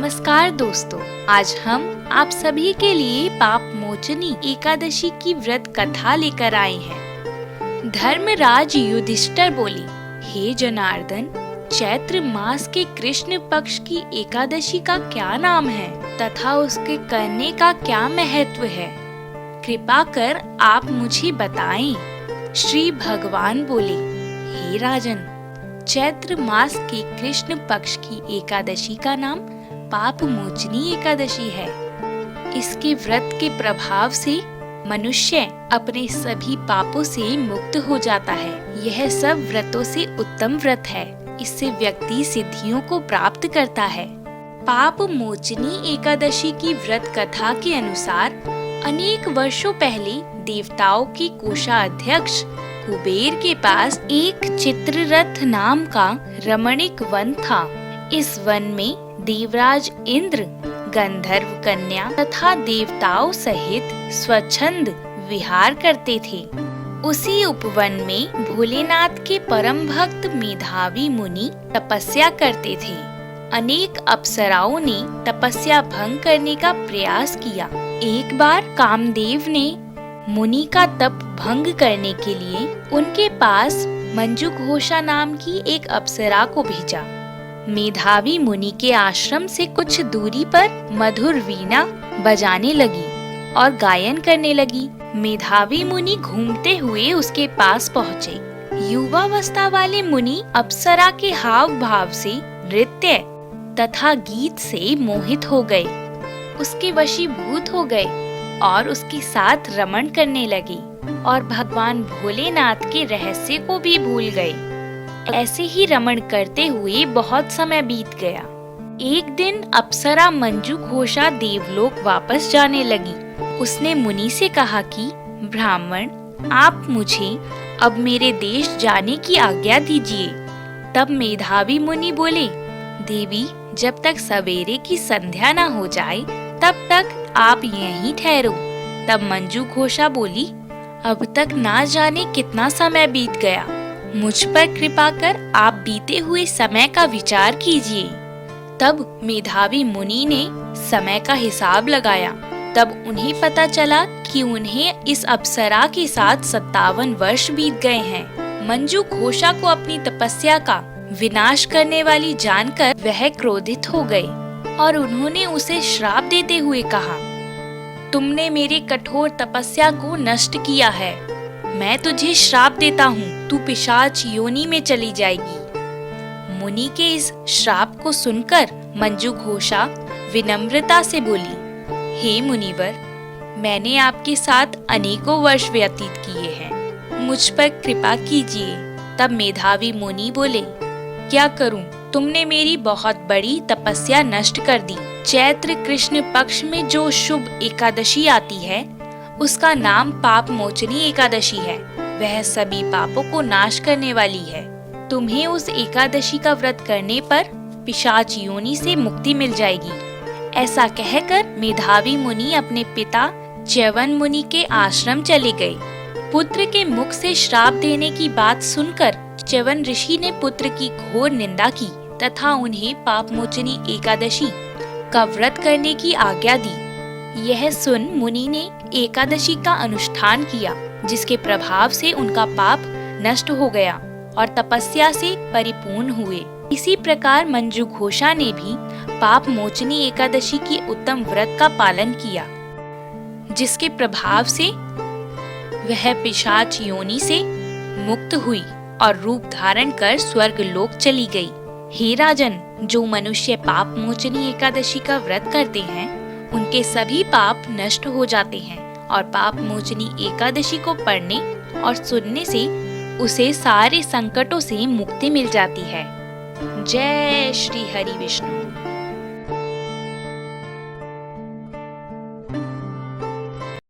नमस्कार दोस्तों, आज हम आप सभी के लिए पाप मोचनी एकादशी की व्रत कथा लेकर आए हैं। धर्मराज युधिष्ठिर बोले, हे जनार्दन, चैत्र मास के कृष्ण पक्ष की एकादशी का क्या नाम है तथा उसके करने का क्या महत्व है? कृपा कर आप मुझे बताएं। श्री भगवान बोले, हे राजन, चैत्र मास की कृष्ण पक्ष की एकादशी का नाम पाप मोचनी एकादशी है। इसके व्रत के प्रभाव से मनुष्य अपने सभी पापों से मुक्त हो जाता है। यह सब व्रतों से उत्तम व्रत है। इससे व्यक्ति सिद्धियों को प्राप्त करता है। पाप मोचनी एकादशी की व्रत कथा के अनुसार अनेक वर्षों पहले देवताओं के कोषाध्यक्ष कुबेर के पास एक चित्ररथ नाम का रमणीक वन था। इस वन में देवराज इंद्र, गंधर्व कन्या तथा देवताओं सहित स्वच्छंद विहार करते थे। उसी उपवन में भोलेनाथ के परम भक्त मेधावी मुनि तपस्या करते थे। अनेक अप्सराओं ने तपस्या भंग करने का प्रयास किया। एक बार कामदेव ने मुनि का तप भंग करने के लिए उनके पास मंजुघोषा नाम की एक अप्सरा को भेजा। मेधावी मुनि के आश्रम से कुछ दूरी पर मधुर वीणा बजाने लगी और गायन करने लगी। मेधावी मुनि घूमते हुए उसके पास पहुँचे। युवावस्था वाले मुनि अप्सरा के हाव भाव से, नृत्य तथा गीत से मोहित हो गए, उसके वशीभूत हो गए और उसके साथ रमण करने लगे और भगवान भोलेनाथ के रहस्य को भी भूल गए। ऐसे ही रमण करते हुए बहुत समय बीत गया। एक दिन अप्सरा मंजुघोषा देवलोक वापस जाने लगी। उसने मुनि से कहा कि ब्राह्मण, आप मुझे अब मेरे देश जाने की आज्ञा दीजिए। तब मेधावी मुनि बोले, देवी, जब तक सवेरे की संध्या न हो जाए तब तक आप यहीं ठहरो। तब मंजुघोषा बोली, अब तक ना जाने कितना समय बीत गया। मुझ पर कृपा कर आप बीते हुए समय का विचार कीजिए। तब मेधावी मुनि ने समय का हिसाब लगाया। तब उन्हें पता चला कि उन्हें इस अप्सरा के साथ 57 वर्ष बीत गए हैं। मंजुघोषा को अपनी तपस्या का विनाश करने वाली जानकर वह क्रोधित हो गए और उन्होंने उसे श्राप देते हुए कहा, तुमने मेरे कठोर तपस्या को नष्ट किया है। मैं तुझे श्राप देता हूँ, तू पिशाच योनि में चली जाएगी। मुनि के इस श्राप को सुनकर मंजुघोषा विनम्रता से बोली, हे मुनिवर, मैंने आपके साथ अनेकों वर्ष व्यतीत किए हैं, मुझ पर कृपा कीजिए। तब मेधावी मुनि बोले, क्या करूं? तुमने मेरी बहुत बड़ी तपस्या नष्ट कर दी। चैत्र कृष्ण पक्ष में जो शुभ एकादशी आती है उसका नाम पाप मोचनी एकादशी है। वह सभी पापों को नाश करने वाली है। तुम्हें उस एकादशी का व्रत करने पर पिशाच योनि से मुक्ति मिल जाएगी। ऐसा कहकर मेधावी मुनि अपने पिता च्यवन मुनि के आश्रम चले गए। पुत्र के मुख से श्राप देने की बात सुनकर च्यवन ऋषि ने पुत्र की घोर निंदा की तथा उन्हें पाप मोचनी एकादशी का व्रत करने की आज्ञा दी। यह सुन मुनि ने एकादशी का अनुष्ठान किया, जिसके प्रभाव से उनका पाप नष्ट हो गया और तपस्या से परिपूर्ण हुए। इसी प्रकार मंजुघोषा ने भी पाप मोचनी एकादशी की उत्तम व्रत का पालन किया, जिसके प्रभाव से वह पिशाच योनि से मुक्त हुई और रूप धारण कर स्वर्ग लोक चली गई। हे राजन, जो मनुष्य पाप मोचनी एकादशी का व्रत करते हैं उनके सभी पाप नष्ट हो जाते हैं और पाप मोचनी एकादशी को पढ़ने और सुनने से उसे सारे संकटों से मुक्ति मिल जाती है। जय श्री हरि विष्णु।